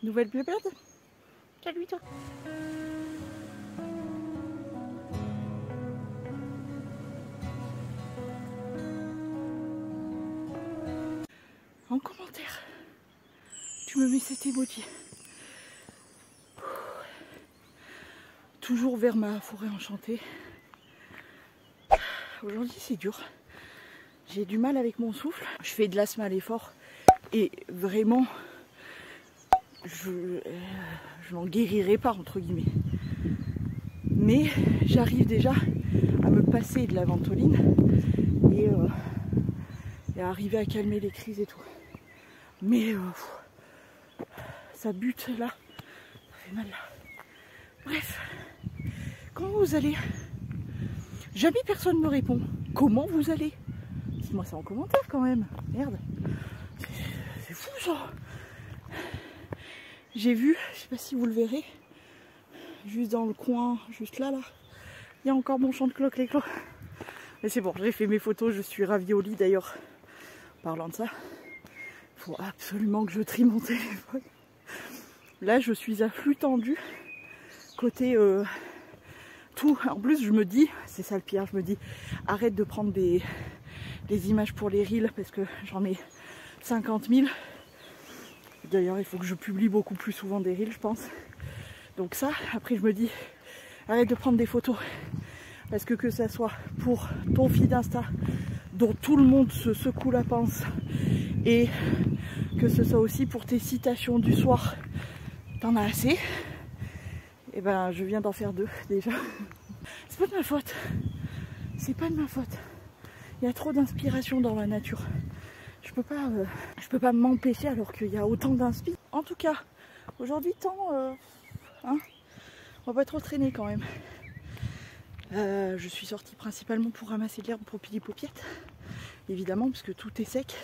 Nouvelle pépette? Salut toi. En commentaire, tu me mets cet emoji. Toujours vers ma forêt enchantée. Aujourd'hui c'est dur. J'ai du mal avec mon souffle. Je fais de l'asthme à l'effort. Et vraiment, je n'en guérirai pas entre guillemets. Mais j'arrive déjà à me passer de la ventoline et à arriver à calmer les crises et tout. Mais ça bute là, ça fait mal là. Bref, comment vous allez? Jamais personne me répond. Comment vous allez? Dites-moi ça en commentaire quand même. Merde, c'est fou ça. J'ai vu, je sais pas si vous le verrez, juste dans le coin, juste là, il y a encore mon chant de cloque l'éclos. Mais c'est bon, j'ai fait mes photos, je suis ravie au lit d'ailleurs. Parlant de ça, il faut absolument que je trie mon téléphone. Là, je suis à flux tendu, côté tout. En plus, je me dis, c'est ça le pire, je me dis, arrête de prendre des images pour les reels parce que j'en ai 50 000. D'ailleurs, il faut que je publie beaucoup plus souvent des reels, je pense. Donc ça, après je me dis, arrête de prendre des photos. Parce que ça soit pour ton feed Insta, dont tout le monde se secoue la panse, et que ce soit aussi pour tes citations du soir, t'en as assez. Et ben, je viens d'en faire 2 déjà. C'est pas de ma faute. C'est pas de ma faute. Il y a trop d'inspiration dans la nature. Je peux pas m'empêcher alors qu'il y a autant d'inspi. En tout cas, aujourd'hui, on va pas trop traîner quand même. Je suis sortie principalement pour ramasser de l'herbe pour Pili Paupiette, évidemment, parce que tout est sec.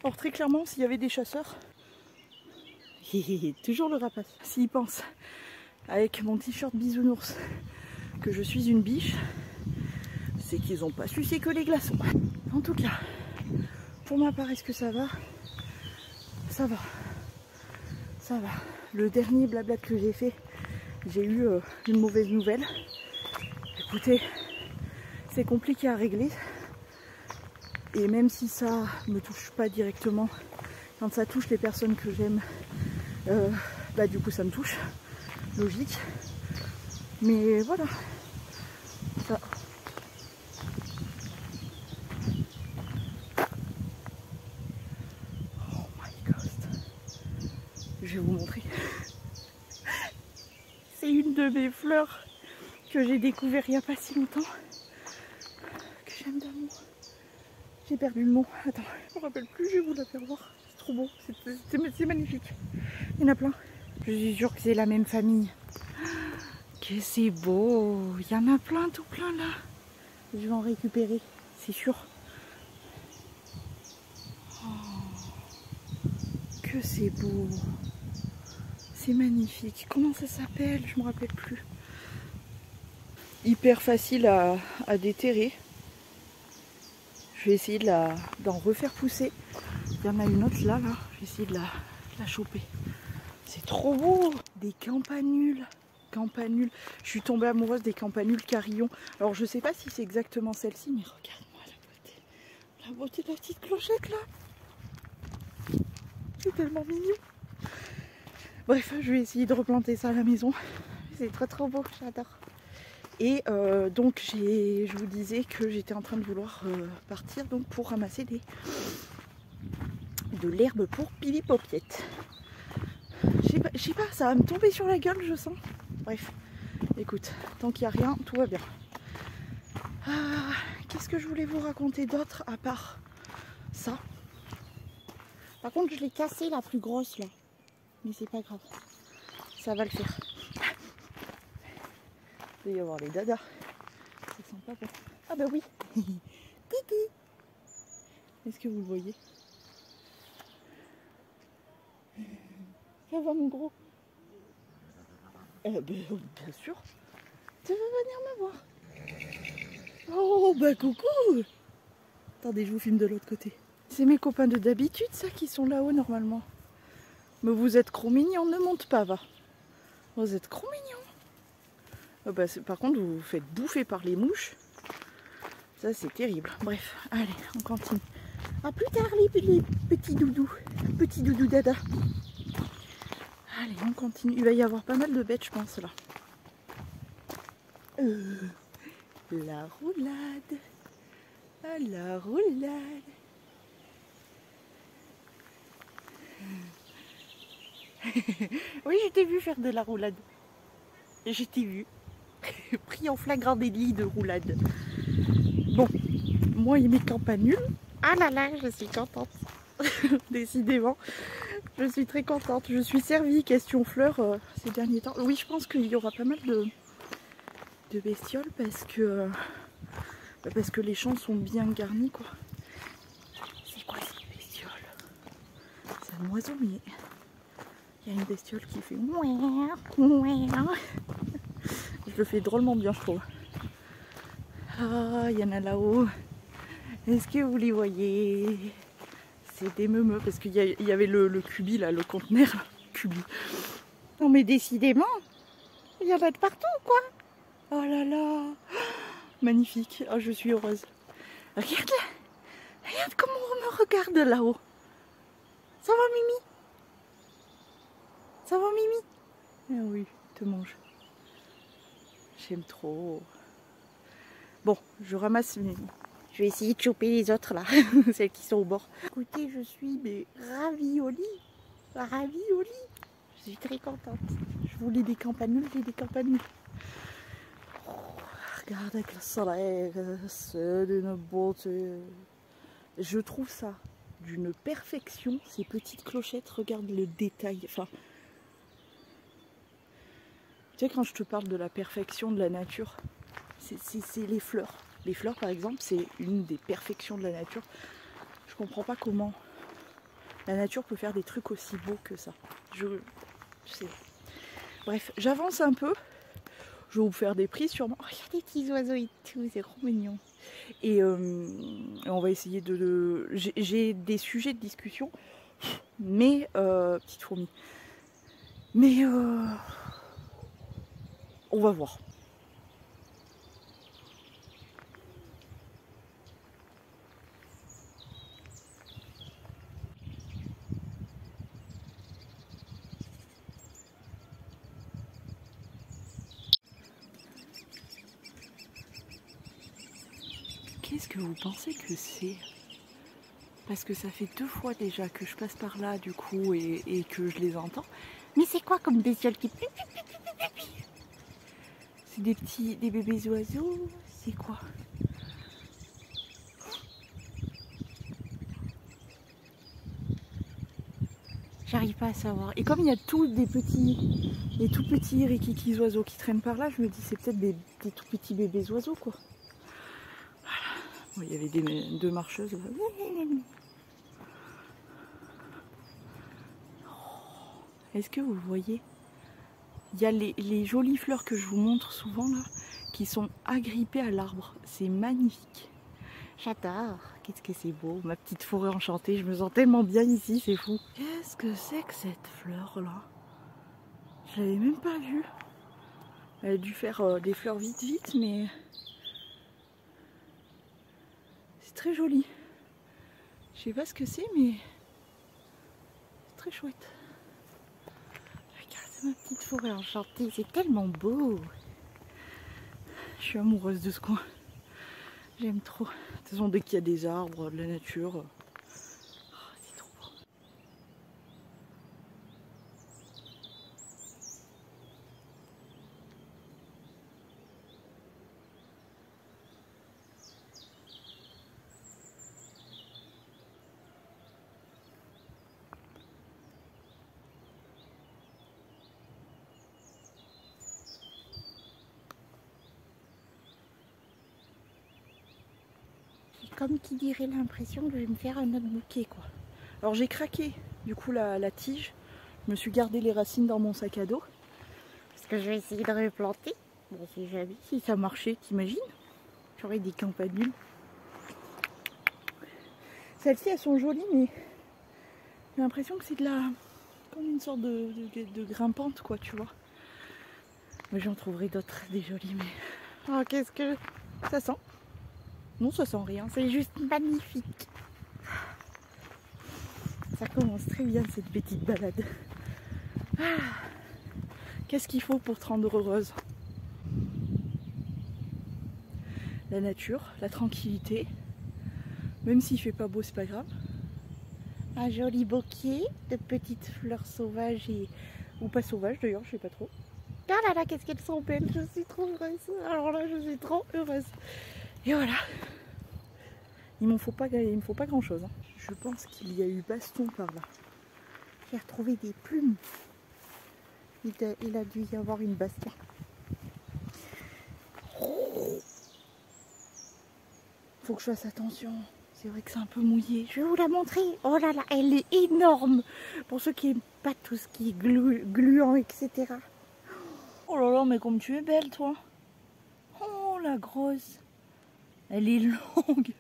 Or très clairement, s'il y avait des chasseurs, toujours le rapace. S'ils pensent, avec mon t-shirt bisounours, que je suis une biche, c'est qu'ils n'ont pas sucé que les glaçons. En tout cas, pour ma part, est-ce que ça va? Ça va. Ça va. Le dernier blabla que j'ai fait, j'ai eu une mauvaise nouvelle. Écoutez, c'est compliqué à régler. Et même si ça me touche pas directement, quand ça touche les personnes que j'aime, bah du coup ça me touche. Logique. Mais voilà. Ça. Oh my god. Je vais vous montrer. C'est une de mes fleurs que j'ai découvert il n'y a pas si longtemps. Que j'aime d'amour. J'ai perdu le mot. Attends, je me rappelle plus, je vais vous la faire voir. C'est trop beau, c'est magnifique. Il y en a plein. Je suis sûre que c'est la même famille. Que c'est beau. Il y en a plein, tout plein là. Je vais en récupérer, c'est sûr. Oh, que c'est beau. C'est magnifique. Comment ça s'appelle? Je me rappelle plus. Hyper facile à déterrer. Je vais essayer d'en refaire pousser. Il y en a une autre là. Je vais essayer de la choper. C'est trop beau. Des campanules. Campanules. Je suis tombée amoureuse des campanules carillon. Alors je sais pas si c'est exactement celle-ci, mais regarde-moi la beauté. La beauté de la petite clochette là. C'est tellement mignon. Bref, je vais essayer de replanter ça à la maison. C'est trop beau, j'adore. Et donc je vous disais que j'étais en train de vouloir partir donc pour ramasser de l'herbe pour Pili Paupiette. Je sais pas, ça va me tomber sur la gueule, je sens. Bref, écoute, tant qu'il n'y a rien, tout va bien. Qu'est-ce que je voulais vous raconter d'autre à part ça? Par contre, je l'ai cassée la plus grosse là. Mais c'est pas grave. Ça va le faire. Il va y avoir les dadas. C'est sympa quoi. Ah bah oui. Coucou. Est-ce que vous le voyez? Ça va mon gros? Bien sûr. Tu veux venir me voir? Oh bah coucou. Attendez, je vous filme de l'autre côté. C'est mes copains de d'habitude, ça, qui sont là-haut normalement. Mais vous êtes trop mignons, ne monte pas, va. Vous êtes trop mignons. Oh bah, par contre, vous vous faites bouffer par les mouches. Ça, c'est terrible. Bref, allez, on continue. À plus tard, les petits doudous. Petits doudous dada. Allez, on continue. Il va y avoir pas mal de bêtes, je pense, là. La roulade. Ah, la roulade. Oui, je t'ai vu faire de la roulade. Je t'ai vu. Pris en flagrant délit de roulade. Bon, moi et mes campanules. Ah là là, je suis contente. Décidément, je suis très contente. Je suis servie question fleurs ces derniers temps. Oui, je pense qu'il y aura pas mal de bestioles parce que les champs sont bien garnis, quoi. C'est quoi cette bestiole? C'est un oiseau, mais il y a une bestiole qui fait je le fais drôlement bien, je trouve. Ah, il y en a là-haut. Est-ce que vous les voyez? C'est des meumeux parce qu'il y avait le cubi là, le conteneur. Cubi. Non mais décidément, il y en a de partout, quoi. Oh là là. Magnifique. Oh, je suis heureuse. Regarde là. Regarde comment on me regarde là-haut. Ça va, Mimi? Ça va, Mimi? Ah oui, te mange. J'aime trop. Bon, je ramasse mes... Je vais essayer de choper les autres là, celles qui sont au bord. Écoutez, je suis mais raviolie. Raviolie. Je suis très contente. Je voulais des campanules, j'ai des campanules. Oh, regarde avec le soleil, c'est d'une beauté. Je trouve ça d'une perfection, ces petites clochettes. Regarde le détail. Enfin, tu sais, quand je te parle de la perfection de la nature, c'est les fleurs. Les fleurs, par exemple, c'est une des perfections de la nature. Je comprends pas comment la nature peut faire des trucs aussi beaux que ça. Je sais. Bref, j'avance un peu. Je vais vous faire des prix sûrement. Oh, regarde les petits oiseaux et tout, c'est trop mignon. Et on va essayer de... J'ai des sujets de discussion, mais... petite fourmi. Mais... on va voir. Qu'est-ce que vous pensez que c'est? Parce que ça fait 2 fois déjà que je passe par là du coup et que je les entends. Mais c'est quoi comme bestioles qui... C'est des bébés oiseaux? C'est quoi? J'arrive pas à savoir. Et comme il y a des tout petits rikikis oiseaux qui traînent par là, je me dis c'est peut-être des tout petits bébés oiseaux, quoi. Voilà. Bon, il y avait 2 marcheuses. Est-ce que vous voyez? Il y a les jolies fleurs que je vous montre souvent là, qui sont agrippées à l'arbre. C'est magnifique. J'adore. Qu'est-ce que c'est beau. Ma petite forêt enchantée. Je me sens tellement bien ici, c'est fou. Qu'est-ce que c'est que cette fleur là? Je l'avais même pas vue. Elle a dû faire des fleurs vite, mais c'est très joli. Je sais pas ce que c'est, mais c'est très chouette. Regarde ma petite forêt enchantée, c'est tellement beau. Je suis amoureuse de ce coin. J'aime trop. De toute façon, dès qu'il y a des arbres, de la nature, c'est trop beau. Comme qui dirait l'impression que je vais me faire un autre bouquet, quoi. Alors j'ai craqué du coup la tige. Je me suis gardé les racines dans mon sac à dos. Parce que je vais essayer de replanter. Bon, si ça marchait, t'imagines? J'aurais des campanules. Celles-ci, elles sont jolies, mais j'ai l'impression que c'est de la... comme une sorte de grimpante, quoi, tu vois. Mais j'en trouverai d'autres, des jolies, mais... Oh, qu'est-ce que... ça sent? Non, ça sent rien, c'est juste magnifique. Ça commence très bien, cette petite balade. Ah, qu'est-ce qu'il faut pour te rendre heureuse? La nature, la tranquillité. Même s'il fait pas beau, c'est pas grave. Un joli bouquet de petites fleurs sauvages et... ou pas sauvages d'ailleurs, je sais pas trop. Ah là là, qu'est-ce qu'elles sont belles, je suis trop heureuse. Alors là, je suis trop heureuse. Et voilà. Il me faut pas grand chose. Hein. Je pense qu'il y a eu baston par là. J'ai retrouvé des plumes. Il a dû y avoir une baston. Faut que je fasse attention. C'est vrai que c'est un peu mouillé. Je vais vous la montrer. Oh là là, elle est énorme. Pour ceux qui n'aiment pas tout ce qui est gluant, etc. Oh là là, mais comme tu es belle, toi. Oh, la grosse. Elle est longue.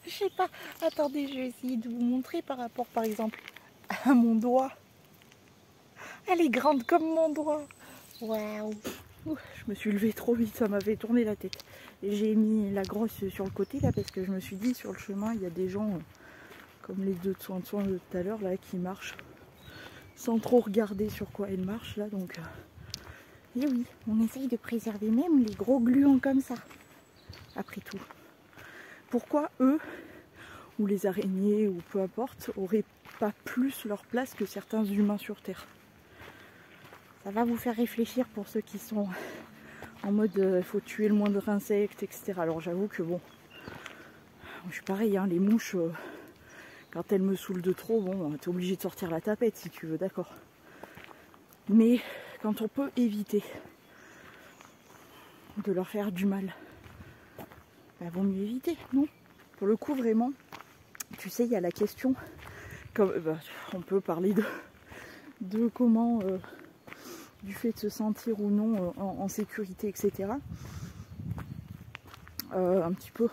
Je sais pas. Attendez, je vais essayer de vous montrer par rapport, par exemple, à mon doigt. Elle est grande comme mon doigt. Waouh. Je me suis levée trop vite, ça m'avait tourné la tête. Et j'ai mis la grosse sur le côté là parce que je me suis dit sur le chemin il y a des gens comme les deux de soin de tout à l'heure là qui marchent sans trop regarder sur quoi ils marchent là donc. Et oui, on essaye de préserver même les gros gluants comme ça. Après tout. Pourquoi eux ou les araignées ou peu importe auraient pas plus leur place que certains humains sur Terre? Ça va vous faire réfléchir pour ceux qui sont en mode faut tuer le moindre insecte, etc. Alors j'avoue que bon, je suis pareil, hein, les mouches, quand elles me saoulent de trop, bon, t'es obligé de sortir la tapette si tu veux, d'accord. Mais quand on peut éviter de leur faire du mal, bah, vaut mieux éviter, non? Pour le coup, vraiment, tu sais, il y a la question, comme, bah, on peut parler de comment... du fait de se sentir ou non en sécurité, etc. Un petit peu,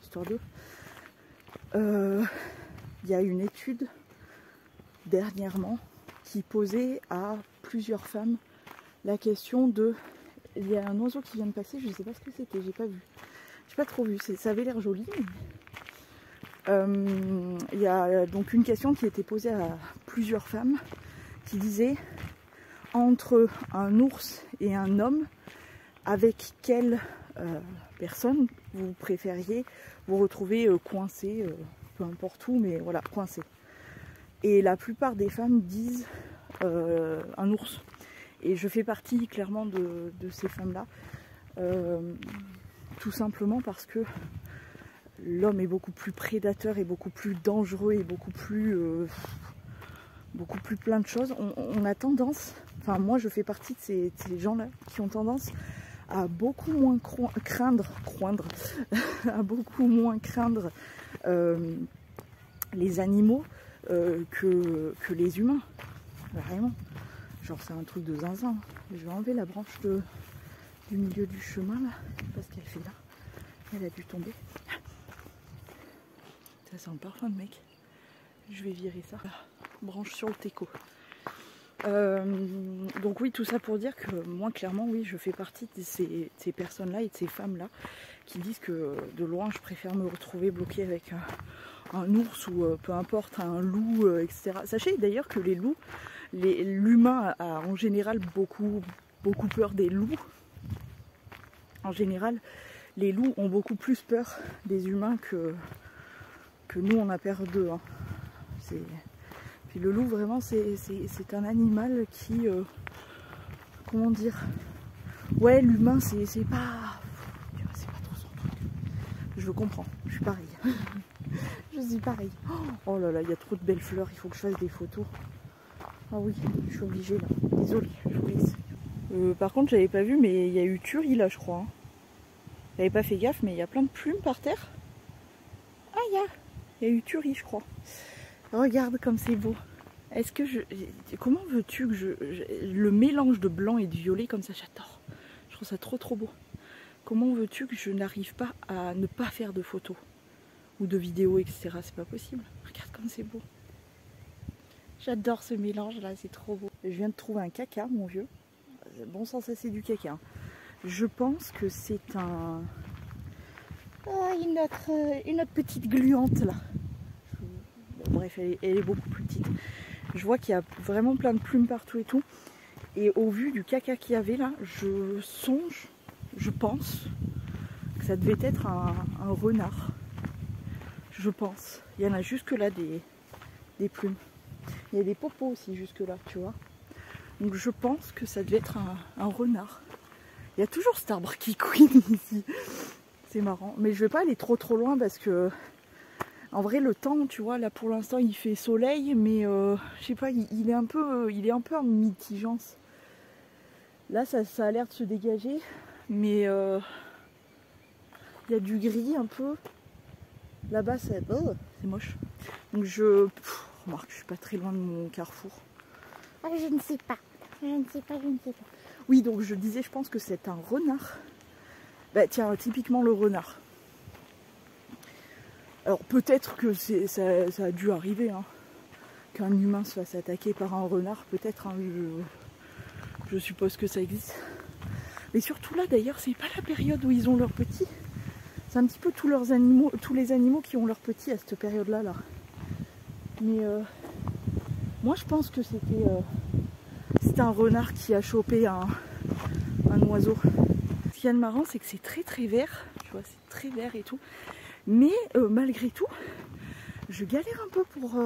histoire de... Il y a une étude dernièrement qui posait à plusieurs femmes la question de... Il y a un oiseau qui vient de passer, je ne sais pas ce que c'était, j'ai pas vu. J'ai pas trop vu, ça avait l'air joli. Il y a donc une question qui était posée à plusieurs femmes qui disait... entre un ours et un homme, avec quelle personne vous préfériez vous retrouver coincé, peu importe où, mais voilà, coincé. Et la plupart des femmes disent un ours. Et je fais partie clairement de ces femmes-là, tout simplement parce que l'homme est beaucoup plus prédateur et beaucoup plus dangereux et beaucoup plus plein de choses. On a tendance... Enfin, moi, je fais partie de ces gens-là qui ont tendance à beaucoup moins craindre les animaux que les humains. Vraiment. Genre, c'est un truc de zinzin. Je vais enlever la branche du milieu du chemin, là. Je sais pas ce qu'elle fait là. Elle a dû tomber. Ça sent le parfum de mec. Je vais virer ça. Branche sur le teco. Donc oui, tout ça pour dire que moi clairement oui, je fais partie de ces personnes-là et de ces femmes-là qui disent que de loin je préfère me retrouver bloquée avec un ours ou peu importe, un loup, etc. Sachez d'ailleurs que les loups, l'humain a en général beaucoup peur des loups. En général, les loups ont beaucoup plus peur des humains que nous on a peur d'eux. Hein. Puis le loup, vraiment, c'est un animal qui... comment dire? Ouais, l'humain, c'est pas... C'est pas trop son truc. Je comprends, je suis pareil. Je suis pareil. Oh là là, il y a trop de belles fleurs, il faut que je fasse des photos. Ah oui, je suis obligée, là. Désolée, je vous laisse. Par contre, j'avais pas vu, mais il y a eu tuerie, là, je crois. Hein. J'avais pas fait gaffe, mais il y a plein de plumes par terre. Ah, il y a eu tuerie, je crois. Regarde comme c'est beau. Est-ce que comment veux-tu que le mélange de blanc et de violet comme ça, j'adore. Je trouve ça trop beau. Comment veux-tu que je n'arrive pas à ne pas faire de photos? ou de vidéos, etc. C'est pas possible. Regarde comme c'est beau. J'adore ce mélange là, c'est trop beau. Je viens de trouver un caca, mon vieux. Bon sang, ça c'est du caca. Hein. Je pense que c'est un... une autre petite gluante là. Bon, bref, elle est beaucoup plus petite. Je vois qu'il y a vraiment plein de plumes partout et tout. Et au vu du caca qu'il y avait là, je pense que ça devait être un renard. Je pense. Il y en a jusque là des plumes. Il y a des popos aussi jusque là, tu vois. Donc je pense que ça devait être un renard. Il y a toujours cet arbre qui couine ici. C'est marrant. Mais je vais pas aller trop loin parce que en vrai le temps, tu vois, là pour l'instant il fait soleil, mais je sais pas, il est un peu en mitigence. Là ça a l'air de se dégager, mais il y a du gris un peu. Là-bas c'est moche. Donc remarque, je suis pas très loin de mon carrefour. Ah, je ne sais pas. Je ne sais pas. Oui, donc je disais, je pense que c'est un renard. Bah tiens, typiquement le renard. Alors peut-être que ça a dû arriver, hein, qu'un humain se fasse attaquer par un renard. Peut-être, hein, je suppose que ça existe. Mais surtout là, d'ailleurs, c'est pas la période où ils ont leurs petits. C'est un petit peu tous les animaux qui ont leurs petits à cette période-là. Là. Mais moi, je pense que c'était un renard qui a chopé un oiseau. Ce qu'il y a de marrant, c'est que c'est très vert. Tu vois, c'est très vert et tout. Mais malgré tout, je galère un peu pour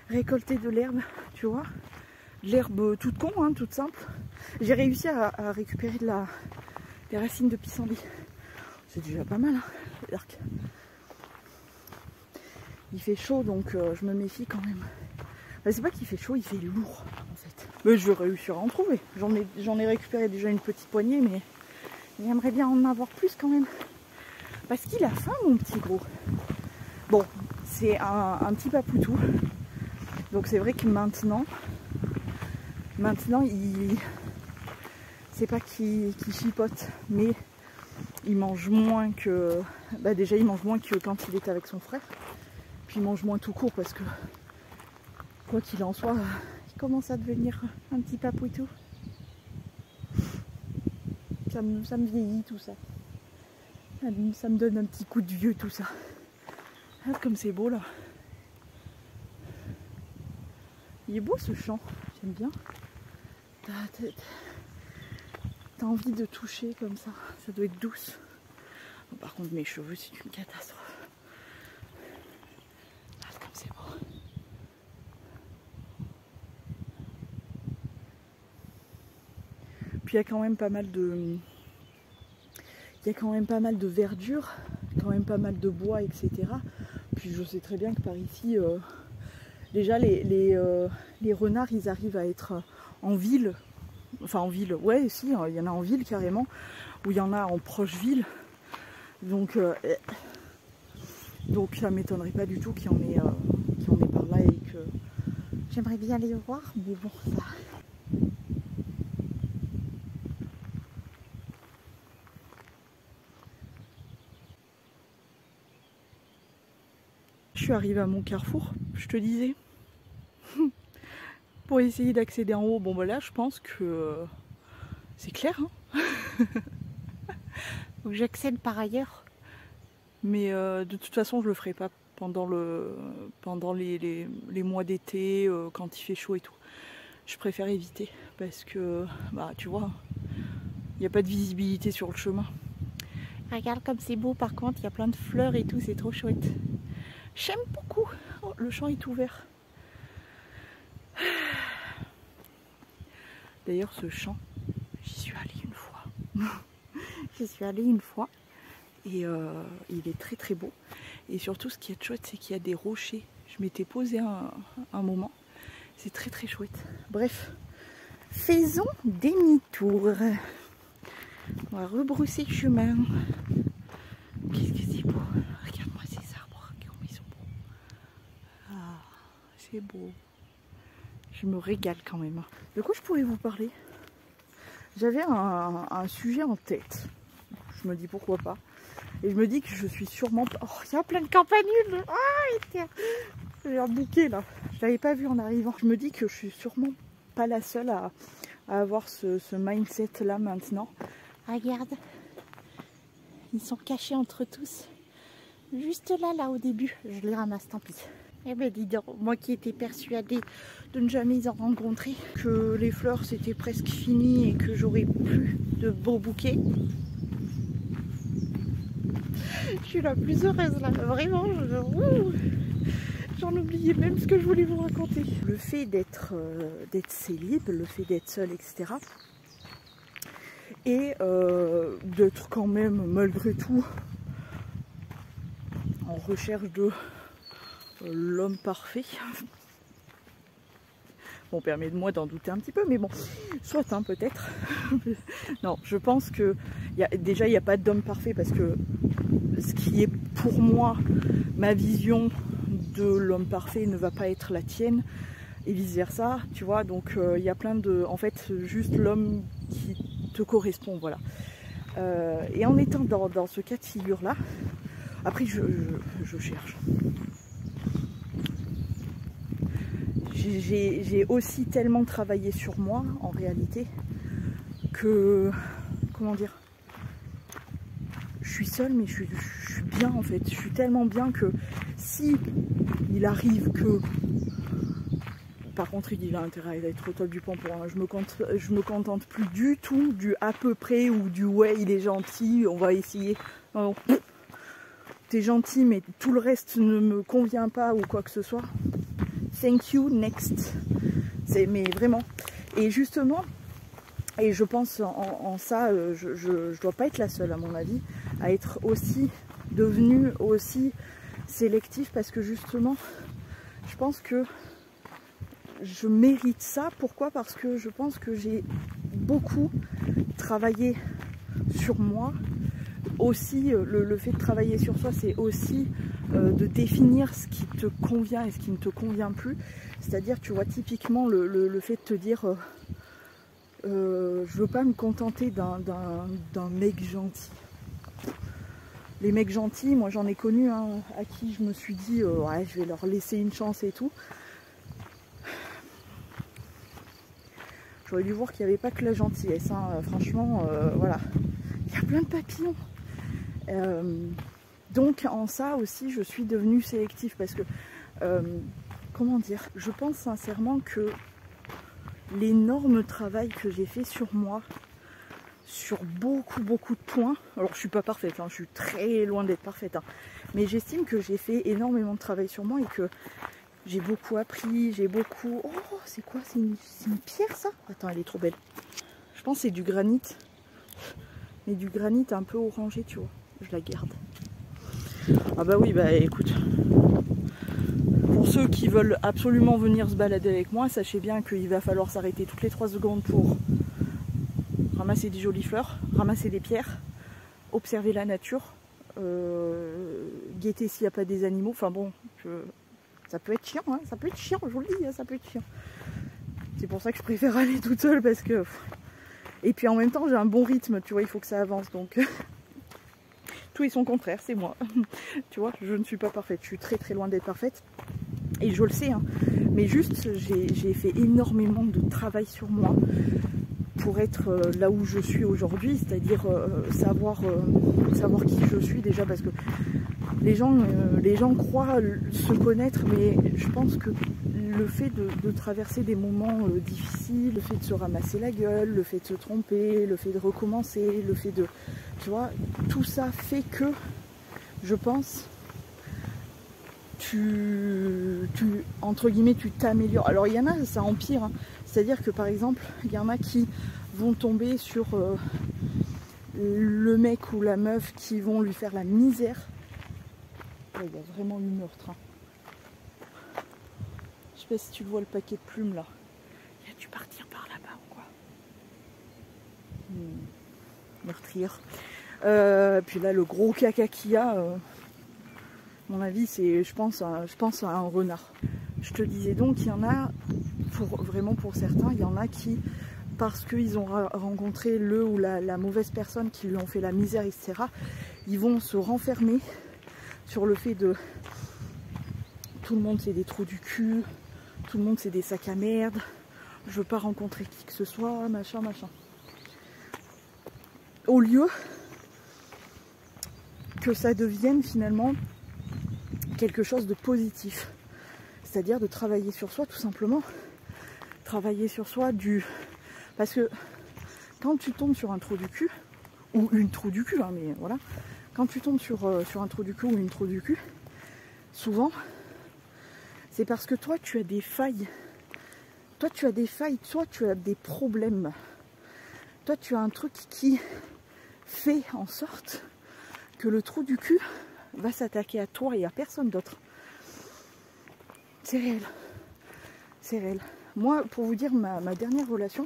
récolter de l'herbe, tu vois. De l'herbe toute con, hein, toute simple. J'ai réussi à récupérer des racines de pissenlit. C'est déjà pas mal, hein. Il fait chaud, donc je me méfie quand même. Bah, c'est pas qu'il fait chaud, il fait lourd en fait. Mais je vais réussir à en trouver. J'en ai récupéré déjà une petite poignée, mais j'aimerais bien en avoir plus quand même. Parce qu'il a faim, mon petit gros. Bon, c'est un petit papoutou. Donc c'est vrai que maintenant c'est pas qu'il chipote, mais il mange moins que... Bah déjà il mange moins que quand il était avec son frère. Puis il mange moins tout court parce que quoi qu'il en soit, il commence à devenir un petit papoutou. Ça me vieillit tout ça. Ça me donne un petit coup de vieux tout ça. Ah, comme c'est beau là. Il est beau ce champ, j'aime bien. T'as envie de toucher comme ça, ça doit être douce. Bon, par contre mes cheveux c'est une catastrophe. Ah, comme c'est beau. Puis il y a quand même pas mal de... verdure, quand même pas mal de bois, etc. Puis je sais très bien que par ici, déjà les renards, ils arrivent à être en ville. Enfin en ville, ouais, si, il y en a en ville carrément, ou il y en a en proche ville. Donc ça m'étonnerait pas du tout qu'il y en ait par là et que... J'aimerais bien les voir, mais bon, ça... Je suis arrivée à mon carrefour, je te disais. Pour essayer d'accéder en haut, bon bah là je pense que c'est clair, hein. Faut que j'accède par ailleurs. Mais de toute façon je le ferai pas pendant les mois d'été, quand il fait chaud et tout. Je préfère éviter parce que bah tu vois, il n'y a pas de visibilité sur le chemin. Regarde comme c'est beau, par contre, il y a plein de fleurs et tout, c'est trop chouette. J'aime beaucoup. Oh, le champ est ouvert. D'ailleurs ce champ, j'y suis allée une fois. J'y suis allée une fois et il est très beau. Et surtout ce qui est chouette, c'est qu'il y a des rochers. Je m'étais posée un moment. C'est très chouette. Bref, faisons demi-tour. On va rebrousser chemin. Qu'est-ce que c'est beau. Regarde-moi ces arbres, comme ils sont beaux. Ah, c'est beau. Je me régale quand même. De quoi je pourrais vous parler? J'avais un sujet en tête. Je me dis pourquoi pas. Et je me dis que je suis sûrement... Oh, il y a plein de campanules. Oh, j'ai un bouquet là. Je l'avais pas vu en arrivant. Je me dis que je suis sûrement pas la seule à avoir ce mindset là maintenant. Regarde. Ils sont cachés entre tous. Juste là au début. Je les ramasse, tant pis. Eh ben dis donc, moi qui étais persuadée de ne jamais en rencontrer, que les fleurs c'était presque fini et que j'aurais plus de beaux bouquets. Je suis la plus heureuse là, vraiment. J'en oubliais même ce que je voulais vous raconter. Le fait d'être célib, le fait d'être seule, etc. Et d'être quand même malgré tout en recherche de l'homme parfait. Bon, permettez-moi d'en douter un petit peu, mais bon, soit hein, peut-être. Non, je pense que déjà il n'y a pas d'homme parfait parce que ce qui est pour moi ma vision de l'homme parfait ne va pas être la tienne et vice versa, tu vois. Donc il y a plein de, en fait, juste l'homme qui te correspond, voilà. Et en étant dans ce cas de figure là, après je cherche. J'ai aussi tellement travaillé sur moi en réalité que, comment dire, je suis seule mais je suis bien en fait. Je suis tellement bien que si il arrive que, par contre il a intérêt à être au top du pampan, hein, je me contente plus du tout du à peu près ou du ouais il est gentil, on va essayer. Non, non. T'es gentil mais tout le reste ne me convient pas ou quoi que ce soit. Thank you, next. Mais vraiment. Et justement, et je pense en ça, je dois pas être la seule à mon avis, à être aussi devenue aussi sélective parce que justement, je pense que je mérite ça. Pourquoi? Parce que je pense que j'ai beaucoup travaillé sur moi. Aussi, le fait de travailler sur soi, c'est aussi de définir ce qui te convient et ce qui ne te convient plus. C'est-à-dire, tu vois, typiquement, le fait de te dire je veux pas me contenter d'un mec gentil. Les mecs gentils, moi j'en ai connu hein, à qui je me suis dit ouais, je vais leur laisser une chance et tout. J'aurais dû voir qu'il n'y avait pas que la gentillesse, hein. Franchement, voilà. Il y a plein de papillons. Donc en ça aussi je suis devenue sélective parce que comment dire, je pense sincèrement que l'énorme travail que j'ai fait sur moi, sur beaucoup de points, alors je suis pas parfaite, hein, je suis très loin d'être parfaite, hein, mais j'estime que j'ai fait énormément de travail sur moi et que j'ai beaucoup appris, j'ai beaucoup... Oh c'est quoi, c'est une pierre ça? Attends, elle est trop belle. Je pense que c'est du granit, mais du granit un peu orangé, tu vois. Je la garde. Ah bah oui, bah écoute, pour ceux qui veulent absolument venir se balader avec moi, sachez bien qu'il va falloir s'arrêter toutes les 3 secondes pour ramasser des jolies fleurs, ramasser des pierres, observer la nature, guetter s'il n'y a pas des animaux. Enfin bon, ça peut être chiant, hein, ça peut être chiant, je vous le dis, hein, ça peut être chiant. C'est pour ça que je préfère aller toute seule parce que... Et puis en même temps j'ai un bon rythme, tu vois, il faut que ça avance donc... Tout est son contraire, c'est moi. Tu vois, je ne suis pas parfaite, je suis très loin d'être parfaite. Et je le sais, hein. Mais juste, j'ai fait énormément de travail sur moi pour être là où je suis aujourd'hui, c'est-à-dire savoir qui je suis déjà, parce que les gens croient se connaître, mais je pense que le fait de traverser des moments difficiles, le fait de se ramasser la gueule, le fait de se tromper, le fait de recommencer, le fait de... Tu vois, tout ça fait que, je pense, entre guillemets, tu t'améliores. Alors il y en a, ça empire, hein. C'est-à-dire que par exemple, il y en a qui vont tomber sur le mec ou la meuf qui vont lui faire la misère. Il y a vraiment eu meurtre, hein. Je sais pas si tu vois le paquet de plumes là. Il a dû partir par là-bas ou quoi. Meurtrière. Puis là le gros caca qu'il y a, à mon avis c'est, je pense à un renard. Je te disais donc il y en a, vraiment pour certains, il y en a qui, parce qu'ils ont rencontré le ou la mauvaise personne qui lui ont fait la misère, etc., ils vont se renfermer sur le fait de tout le monde c'est des trous du cul, tout le monde c'est des sacs à merde, je veux pas rencontrer qui que ce soit, machin. Au lieu que ça devienne finalement quelque chose de positif. C'est-à-dire de travailler sur soi tout simplement. Travailler sur soi parce que quand tu tombes sur un trou du cul, ou une trou du cul, hein, mais voilà, quand tu tombes sur un trou du cul ou une trou du cul, souvent, c'est parce que toi tu as des failles. Toi tu as des problèmes. Toi tu as un truc qui fait en sorte que le trou du cul va s'attaquer à toi et à personne d'autre. C'est réel. C'est réel. Moi, pour vous dire, ma dernière relation,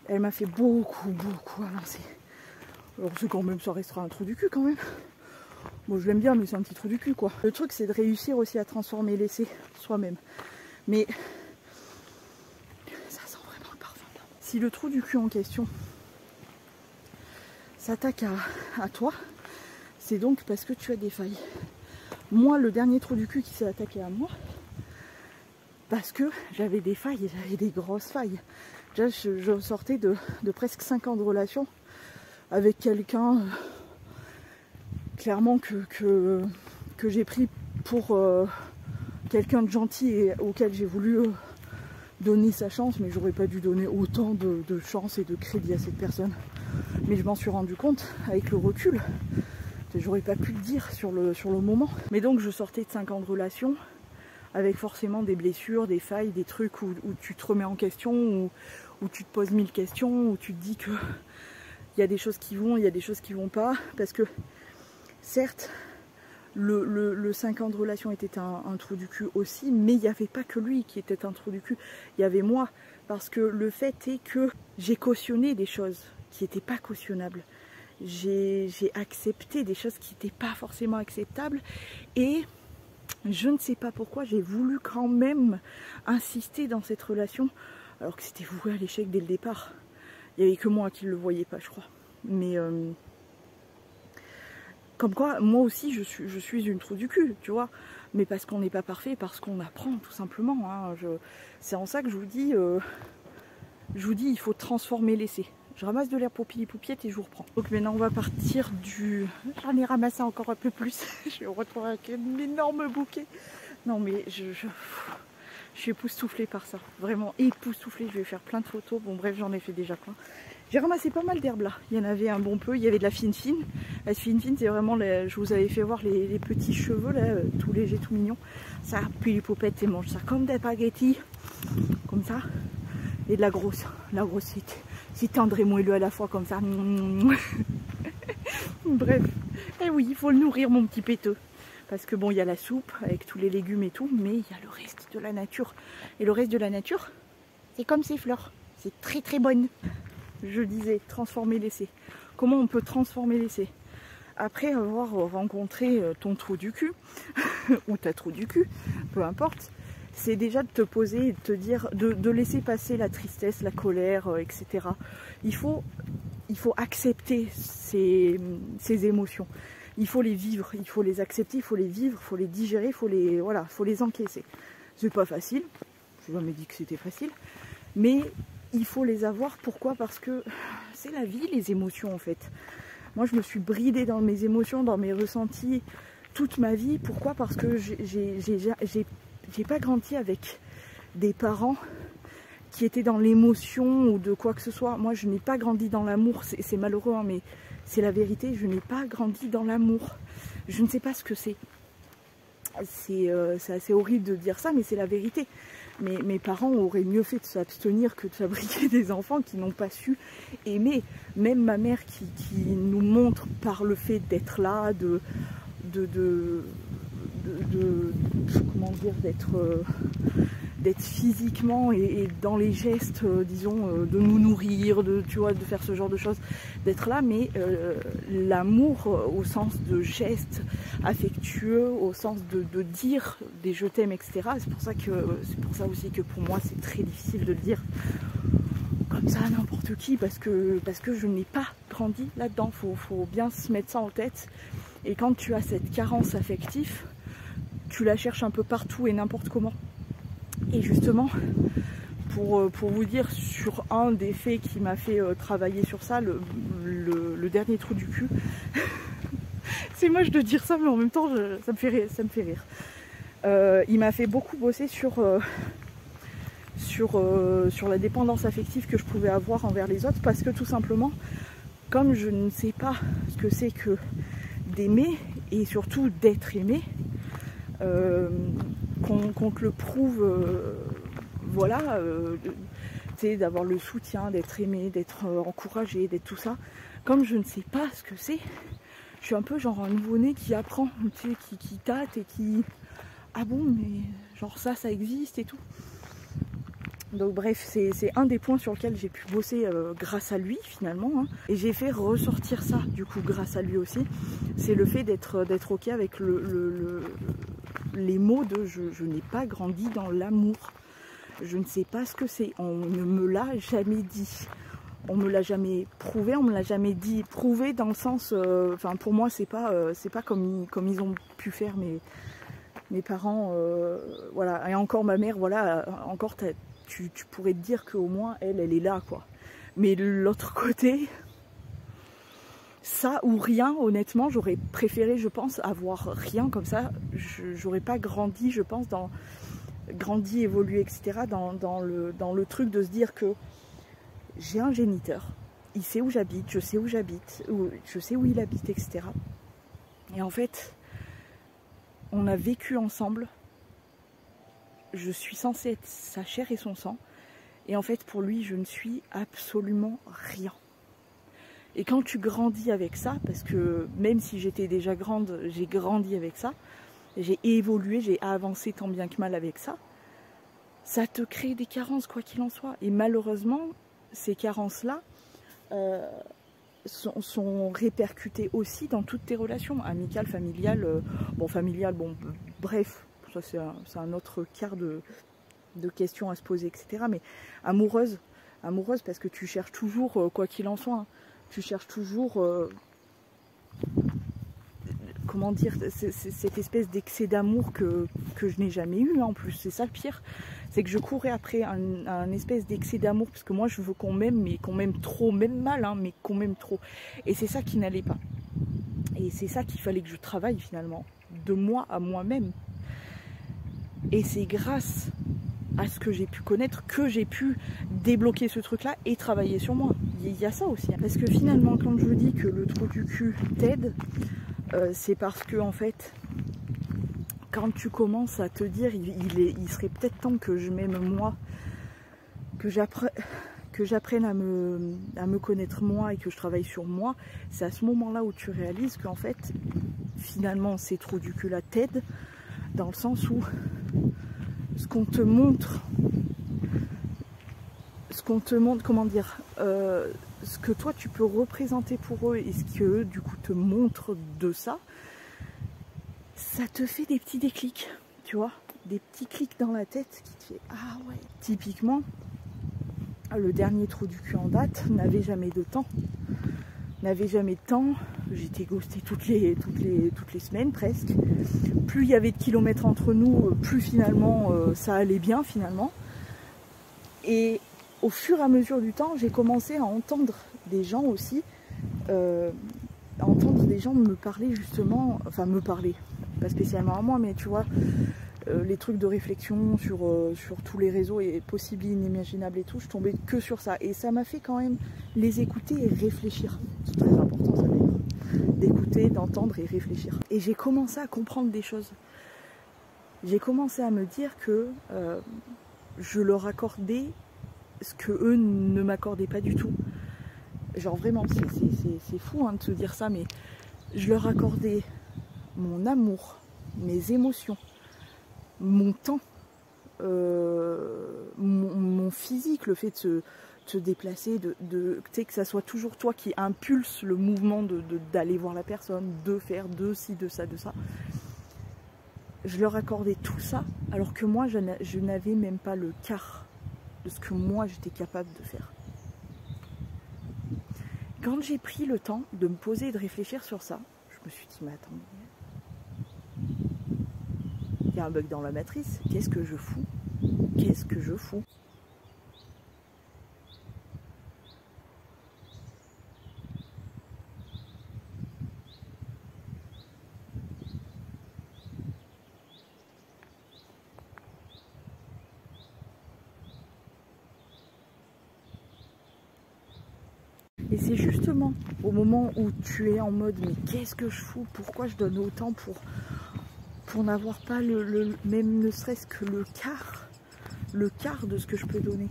elle m'a fait beaucoup avancer. Alors c'est quand même, ça restera un trou du cul quand même. Bon, je l'aime bien, mais c'est un petit trou du cul, quoi. Le truc, c'est de réussir aussi à transformer l'essai soi-même. Mais ça sent vraiment le parfum. Si le trou du cul en question s'attaque à toi, c'est donc parce que tu as des failles. Moi, le dernier trou du cul qui s'est attaqué à moi, parce que j'avais des failles, j'avais des grosses failles. Déjà, je sortais de presque 5 ans de relation avec quelqu'un, clairement, que j'ai pris pour quelqu'un de gentil et auquel j'ai voulu donner sa chance, mais j'aurais pas dû donner autant de chance et de crédit à cette personne. Mais je m'en suis rendu compte avec le recul. J'aurais pas pu le dire sur le moment. Mais donc je sortais de 5 ans de relation avec forcément des blessures, des failles, des trucs où tu te remets en question, où tu te poses 1000 questions, où tu te dis que il y a des choses qui vont, il y a des choses qui vont pas. Parce que certes, le 5 ans de relation était un trou du cul aussi, mais il n'y avait pas que lui qui était un trou du cul. Il y avait moi. Parce que le fait est que j'ai cautionné des choses qui n'étaient pas cautionnables. J'ai accepté des choses qui n'étaient pas forcément acceptables. Et je ne sais pas pourquoi j'ai voulu quand même insister dans cette relation, alors que c'était voué à l'échec dès le départ. Il n'y avait que moi qui ne le voyais pas, je crois. Mais comme quoi, moi aussi, je suis une trou du cul, tu vois. Mais parce qu'on n'est pas parfait, parce qu'on apprend, tout simplement. Hein. C'est en ça que je vous dis, il faut transformer l'essai. Je ramasse de l'herbe pour poupiette et je vous reprends. Donc maintenant, on va partir du... J'en ai ramassé encore un peu plus. Je vais retrouver avec un énorme bouquet. Non, mais je suis époustouflée par ça. Vraiment époustouflée. Je vais faire plein de photos. Bon, bref, j'en ai fait déjà plein. J'ai ramassé pas mal d'herbes là. Il y en avait un bon peu. Il y avait de la fine. La fine, c'est vraiment... Je vous avais fait voir les petits cheveux là, tout légers, tout mignons. Ça, puis les popettes, elles mangent ça comme des spaghettis. Comme ça. Et de la grosse. La grosse, c'est tendre et moelleux à la fois comme ça. Bref. Et oui, il faut le nourrir, mon petit péteux. Parce que bon, il y a la soupe avec tous les légumes et tout, mais il y a le reste de la nature. Et le reste de la nature, c'est comme ces fleurs. C'est très bonne. Je disais, transformer l'essai. Comment on peut transformer l'essai? Après avoir rencontré ton trou du cul, ou ta trou du cul, peu importe, c'est déjà de te poser et de te dire, de laisser passer la tristesse, la colère, etc. Il faut accepter ces émotions. Il faut les vivre, il faut les accepter, il faut les vivre, il faut les digérer, il faut les encaisser. C'est pas facile, je n'ai jamais dit que c'était facile, mais il faut les avoir. Pourquoi? Parce que c'est la vie, les émotions en fait. Moi je me suis bridée dans mes émotions, dans mes ressentis toute ma vie. Pourquoi? Parce que j'ai pas grandi avec des parents qui étaient dans l'émotion ou de quoi que ce soit. Moi je n'ai pas grandi dans l'amour, c'est malheureux hein, mais c'est la vérité, je n'ai pas grandi dans l'amour. Je ne sais pas ce que c'est. C'est assez horrible de dire ça, mais c'est la vérité. Mais mes parents auraient mieux fait de s'abstenir que de fabriquer des enfants qui n'ont pas su aimer. Même ma mère qui nous montre par le fait d'être là, comment dire, d'être physiquement et dans les gestes, disons, de nous nourrir, tu vois, de faire ce genre de choses, d'être là, mais l'amour au sens de gestes affectueux, au sens de dire des je t'aime, etc. C'est pour ça aussi que pour moi c'est très difficile de le dire comme ça à n'importe qui, parce que je n'ai pas grandis là-dedans, faut bien se mettre ça en tête. Et quand tu as cette carence affective, tu la cherches un peu partout et n'importe comment. Et justement, pour vous dire sur un des faits qui m'a fait travailler sur ça, le dernier trou du cul, c'est moche de dire ça, mais en même temps ça me fait rire. Il m'a fait beaucoup bosser sur la dépendance affective que je pouvais avoir envers les autres, parce que tout simplement, comme je ne sais pas ce que c'est que d'aimer et surtout d'être aimé, qu'on te le prouve, voilà, d'avoir le soutien, d'être aimé, d'être encouragé, d'être tout ça. Comme je ne sais pas ce que c'est, je suis un peu genre un nouveau-né qui apprend, tu sais, qui tâte et qui... Ah bon, mais genre ça existe et tout. Donc bref, c'est un des points sur lesquels j'ai pu bosser grâce à lui finalement, hein. Et j'ai fait ressortir ça du coup grâce à lui aussi. C'est le fait d'être ok avec les mots de je n'ai pas grandi dans l'amour. Je ne sais pas ce que c'est, on ne me l'a jamais dit. On me l'a jamais prouvé, on me l'a jamais dit. Prouvé dans le sens, enfin pour moi c'est pas comme ils ont pu faire mes parents, voilà. Et encore ma mère, voilà, encore tu pourrais te dire qu'au moins elle est là, quoi. Mais de l'autre côté, ça ou rien, honnêtement, j'aurais préféré, je pense, avoir rien comme ça. J'aurais pas grandi, je pense, grandi, évolué, etc. dans le truc de se dire que j'ai un géniteur, il sait où j'habite, je sais où j'habite, je sais où il habite, etc. Et en fait, on a vécu ensemble. Je suis censée être sa chair et son sang. Et en fait, pour lui, je ne suis absolument rien. Et quand tu grandis avec ça, parce que même si j'étais déjà grande, j'ai grandi avec ça, j'ai évolué, j'ai avancé tant bien que mal avec ça, ça te crée des carences, quoi qu'il en soit. Et malheureusement, ces carences-là sont répercutées aussi dans toutes tes relations, amicales, familiales, bref. Ça c'est un autre quart de questions à se poser, etc. Mais amoureuse parce que tu cherches toujours, quoi qu'il en soit, hein, tu cherches toujours, comment dire, cette espèce d'excès d'amour que je n'ai jamais eu, hein, en plus. C'est ça le pire, c'est que je courais après un espèce d'excès d'amour, parce que moi je veux qu'on m'aime, mais qu'on m'aime trop, même mal, hein, mais qu'on m'aime trop. Et c'est ça qui n'allait pas. Et c'est ça qu'il fallait que je travaille finalement, de moi à moi-même. Et c'est grâce à ce que j'ai pu connaître que j'ai pu débloquer ce truc-là et travailler sur moi. Il y a ça aussi. Parce que finalement, quand je vous dis que le trou du cul t'aide, c'est parce que en fait, quand tu commences à te dire il serait peut-être temps que je m'aime moi, que j'apprenne à me connaître moi et que je travaille sur moi, c'est à ce moment-là où tu réalises qu'en fait, finalement, ces trous du cul-là t'aident, dans le sens où ce qu'on te montre, comment dire, ce que toi tu peux représenter pour eux et ce qu'eux du coup te montrent de ça, ça te fait des petits déclics, tu vois, des petits clics dans la tête qui te fait ah ouais. Typiquement, le dernier trou du cul en date n'avait jamais de temps. J'étais ghostée toutes les semaines presque. Plus il y avait de kilomètres entre nous, plus finalement ça allait bien finalement. Et au fur et à mesure du temps, j'ai commencé à entendre des gens aussi, me parler justement, enfin me parler, pas spécialement à moi, mais tu vois, les trucs de réflexion sur tous les réseaux et possibles, inimaginables et tout, je tombais que sur ça. Et ça m'a fait quand même les écouter et réfléchir. C'est très important ça d'ailleurs, d'écouter, d'entendre et réfléchir. Et j'ai commencé à comprendre des choses. J'ai commencé à me dire que je leur accordais ce que eux ne m'accordaient pas du tout. Genre vraiment, c'est fou hein, de se dire ça, mais je leur accordais mon amour, mes émotions, mon temps, mon physique, le fait de se déplacer, tu sais, que ça soit toujours toi qui impulse le mouvement d'aller voir la personne, de faire de ci, de ça, de ça. Je leur accordais tout ça, alors que moi, je n'avais même pas le quart de ce que moi, j'étais capable de faire. quand j'ai pris le temps de me poser et de réfléchir sur ça, je me suis dit, mais attends, il y a un bug dans la matrice, qu'est-ce que je fous? Qu'est-ce que je fous? Et c'est justement au moment où tu es en mode mais qu'est-ce que je fous? Pourquoi je donne autant pour n'avoir pas même ne serait-ce que le quart de ce que je peux donner.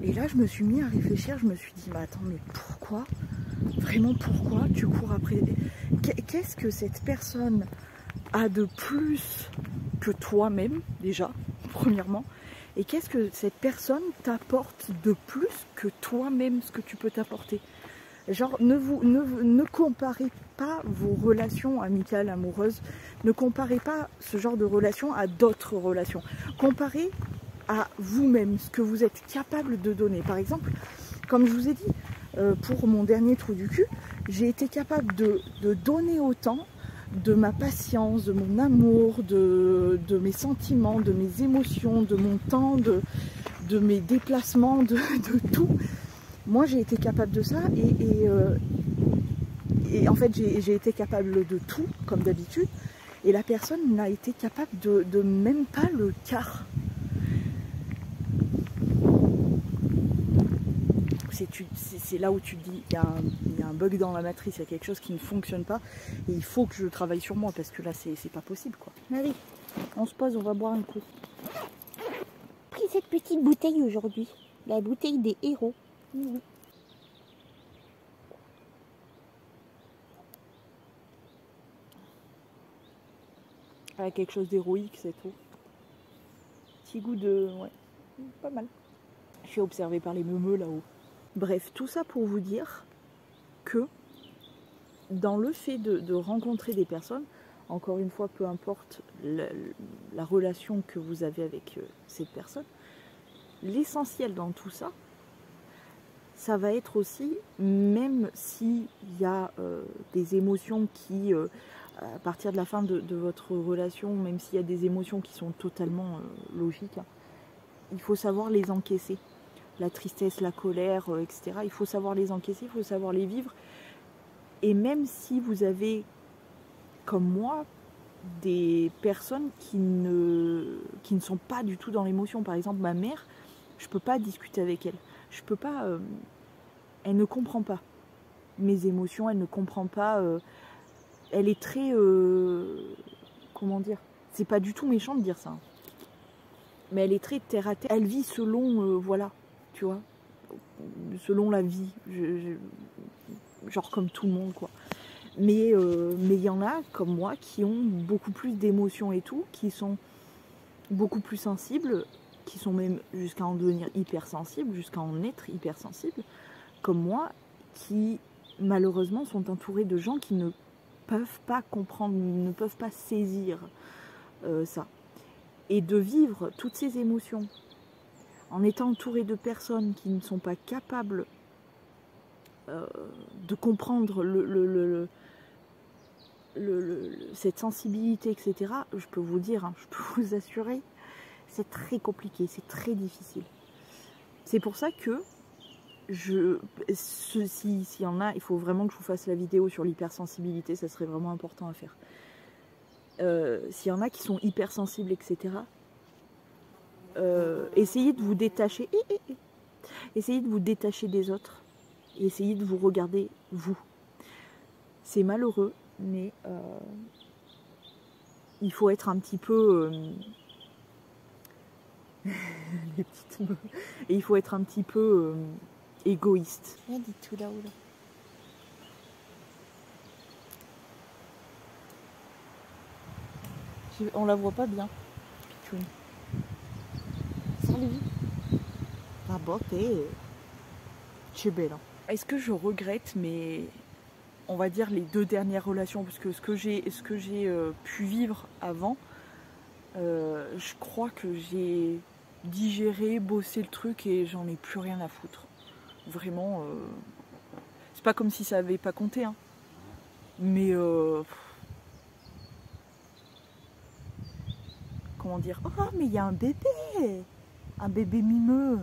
Et là je me suis mis à réfléchir, je me suis dit mais attends, mais pourquoi? Vraiment pourquoi tu cours après? Qu'est-ce que cette personne a de plus que toi-même déjà, premièrement? Et qu'est-ce que cette personne t'apporte de plus que toi-même ce que tu peux t'apporter? Genre, ne comparez pas vos relations amicales, amoureuses, ne comparez pas ce genre de relations à d'autres relations. Comparez à vous-même ce que vous êtes capable de donner. Par exemple, comme je vous ai dit, pour mon dernier trou du cul, j'ai été capable de donner autant de ma patience, de mon amour, de mes sentiments, de mes émotions, de mon temps, de mes déplacements, de tout. Moi j'ai été capable de ça et en fait j'ai été capable de tout comme d'habitude et la personne n'a été capable de même pas le quart. C'est là où tu te dis il y a un bug dans la matrice, il y a quelque chose qui ne fonctionne pas et il faut que je travaille sur moi parce que là c'est pas possible quoi. Allez, on se pose, on va boire un coup. J'ai pris cette petite bouteille aujourd'hui, la bouteille des héros. Ah, quelque chose d'héroïque, c'est tout. Petit goût de... ouais, pas mal. Je suis observée par les meumeux là-haut. Bref, tout ça pour vous dire que dans le fait de rencontrer des personnes, encore une fois, peu importe la relation que vous avez avec cette personne, l'essentiel dans tout ça, ça va être aussi, même s'il y a des émotions qui, à partir de la fin de votre relation, même s'il y a des émotions qui sont totalement logiques, hein, il faut savoir les encaisser. La tristesse, la colère, etc. Il faut savoir les encaisser, il faut savoir les vivre. Et même si vous avez, comme moi, des personnes qui ne sont pas du tout dans l'émotion. Par exemple, ma mère, je ne peux pas discuter avec elle. Je peux pas... elle ne comprend pas mes émotions, elle ne comprend pas... elle est très... comment dire? C'est pas du tout méchant de dire ça. Mais elle est très terre à terre. Elle vit selon... voilà, tu vois, selon la vie. Genre comme tout le monde, quoi. Mais il y en a, comme moi, qui ont beaucoup plus d'émotions et tout, qui sont beaucoup plus sensibles, qui sont même jusqu'à en devenir hypersensibles, jusqu'à en être hypersensibles, comme moi, qui malheureusement sont entourés de gens qui ne peuvent pas comprendre, ne peuvent pas saisir ça. Et de vivre toutes ces émotions en étant entouré de personnes qui ne sont pas capables de comprendre cette sensibilité, etc., je peux vous dire, hein, je peux vous assurer, c'est très compliqué, c'est très difficile. C'est pour ça que s'il y en a, il faut vraiment que je vous fasse la vidéo sur l'hypersensibilité, ça serait vraiment important à faire. S'il y en a qui sont hypersensibles, etc., essayez de vous détacher, essayez de vous détacher des autres, et essayez de vous regarder vous. C'est malheureux, mais il faut être un petit peu les petites meufs. Et il faut être un petit peu égoïste. Rien du tout là-haut là. On la voit pas bien. Pichoune. Salut. Ah bah t'es belle. Hein. Est-ce que je regrette on va dire les 2 dernières relations, parce que ce que j'ai pu vivre avant, je crois que j'ai digéré, bossé le truc et j'en ai plus rien à foutre. Vraiment, c'est pas comme si ça avait pas compté, hein. Mais comment dire, oh mais il y a un bébé mimeux.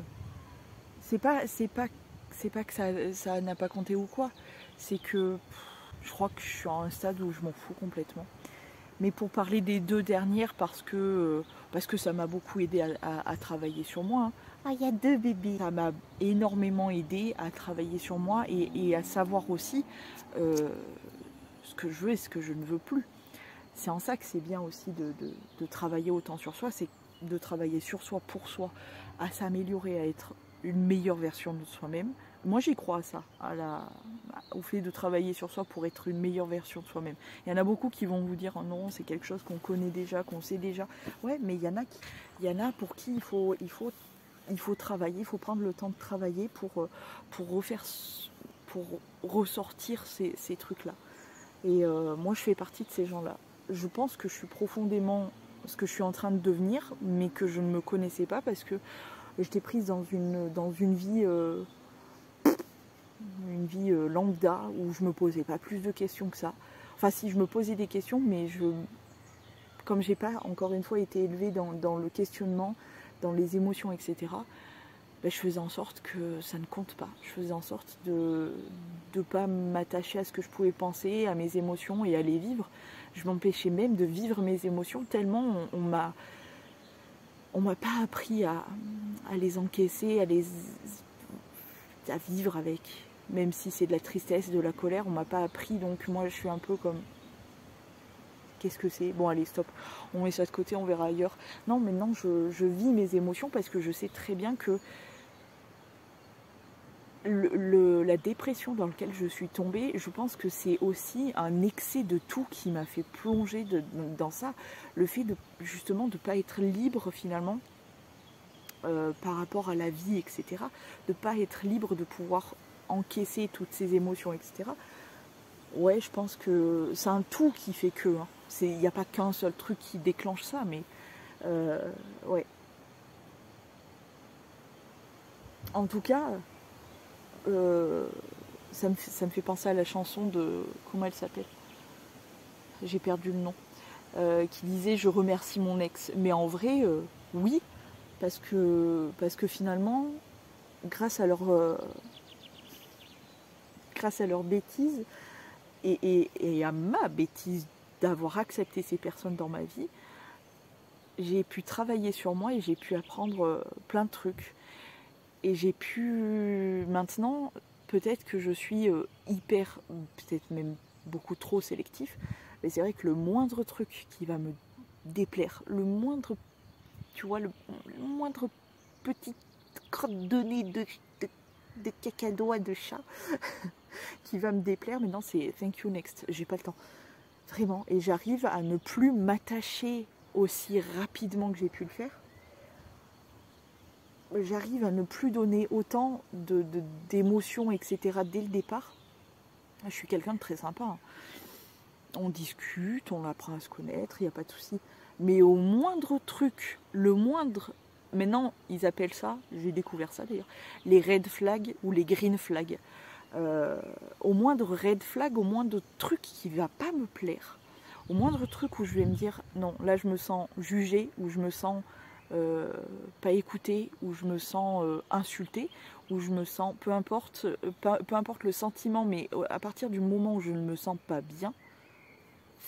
C'est pas que ça n'a pas compté ou quoi. C'est que je crois que je suis à un stade où je m'en fous complètement. Mais pour parler des 2 dernières, parce que ça m'a beaucoup aidé à travailler sur moi. Hein. Ah, il y a 2 bébés. Ça m'a énormément aidé à travailler sur moi et à savoir aussi ce que je veux et ce que je ne veux plus. C'est en ça que c'est bien aussi de travailler autant sur soi, c'est de travailler sur soi, pour soi, à s'améliorer, à être une meilleure version de soi-même. Moi j'y crois à ça, au fait de travailler sur soi pour être une meilleure version de soi-même. Il y en a beaucoup qui vont vous dire oh non, c'est quelque chose qu'on connaît déjà, qu'on sait déjà. Ouais, mais il y en a pour qui il faut travailler, il faut prendre le temps de travailler pour ressortir ces trucs-là. Et moi je fais partie de ces gens-là. Je pense que je suis profondément ce que je suis en train de devenir, mais que je ne me connaissais pas parce que j'étais prise dans une vie lambda où je me posais pas plus de questions que ça. Enfin si, je me posais des questions, mais comme j'ai pas encore une fois été élevée dans le questionnement, dans les émotions, etc., ben, je faisais en sorte que ça ne compte pas. Je faisais en sorte de ne pas m'attacher à ce que je pouvais penser, à mes émotions et à les vivre. Je m'empêchais même de vivre mes émotions tellement on m'a pas appris à les encaisser, à vivre avec. Même si c'est de la tristesse, de la colère, on m'a pas appris. Donc moi je suis un peu comme... Qu'est-ce que c'est? Bon allez stop, on met ça de côté, on verra ailleurs. Non, maintenant je vis mes émotions parce que je sais très bien que la dépression dans laquelle je suis tombée, je pense que c'est aussi un excès de tout qui m'a fait plonger dans ça. Le fait justement de ne pas être libre finalement par rapport à la vie, etc. De ne pas être libre de pouvoir encaisser toutes ces émotions, etc. Ouais, je pense que c'est un tout qui fait que. Hein. Il n'y a pas qu'un seul truc qui déclenche ça, mais ouais. En tout cas... ça me fait penser à la chanson de... Comment elle s'appelle? J'ai perdu le nom. Qui disait « Je remercie mon ex ». Mais en vrai, oui, parce que finalement, grâce à leur bêtise et à ma bêtise d'avoir accepté ces personnes dans ma vie, j'ai pu travailler sur moi et j'ai pu apprendre plein de trucs. Et j'ai pu... Maintenant, peut-être que je suis hyper, peut-être même beaucoup trop sélectif, mais c'est vrai que le moindre truc qui va me déplaire, le moindre, tu vois, le moindre petite crotte de nez de cacadois de chat qui va me déplaire, maintenant c'est thank you next, j'ai pas le temps. Vraiment. Et j'arrive à ne plus m'attacher aussi rapidement que j'ai pu le faire. J'arrive à ne plus donner autant d'émotions, etc. dès le départ. Je suis quelqu'un de très sympa. Hein. On discute, on apprend à se connaître, il n'y a pas de souci. Mais au moindre truc, le moindre... Maintenant, ils appellent ça, j'ai découvert ça d'ailleurs, les red flags ou les green flags. Au moindre red flag, au moindre truc qui ne va pas me plaire, au moindre truc où je vais me dire, non, là je me sens jugée, ou je me sens... pas écoutée, où je me sens insultée, où je me sens, peu importe le sentiment, mais à partir du moment où je ne me sens pas bien,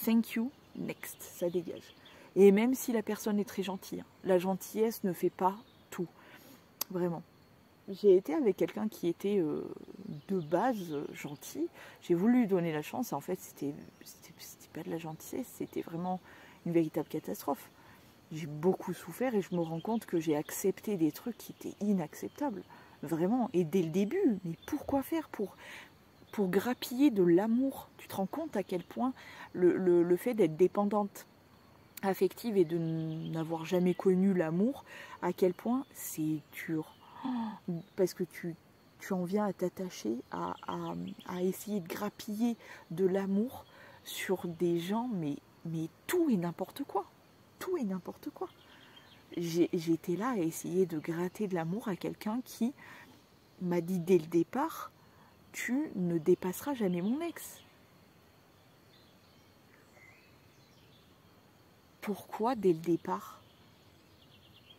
thank you, next, ça dégage. Et même si la personne est très gentille, la gentillesse ne fait pas tout, vraiment. J'ai été avec quelqu'un qui était de base gentil, j'ai voulu lui donner la chance, et en fait c'était pas de la gentillesse, c'était vraiment une véritable catastrophe. J'ai beaucoup souffert et je me rends compte que j'ai accepté des trucs qui étaient inacceptables, vraiment, et dès le début. Mais pourquoi faire pour grappiller de l'amour? Tu te rends compte à quel point le fait d'être dépendante affective et de n'avoir jamais connu l'amour, à quel point c'est dur. Parce que tu en viens à t'attacher, à essayer de grappiller de l'amour sur des gens, mais tout et n'importe quoi. Tout et n'importe quoi. J'étais là à essayer de gratter de l'amour à quelqu'un qui m'a dit dès le départ, tu ne dépasseras jamais mon ex. Pourquoi dès le départ,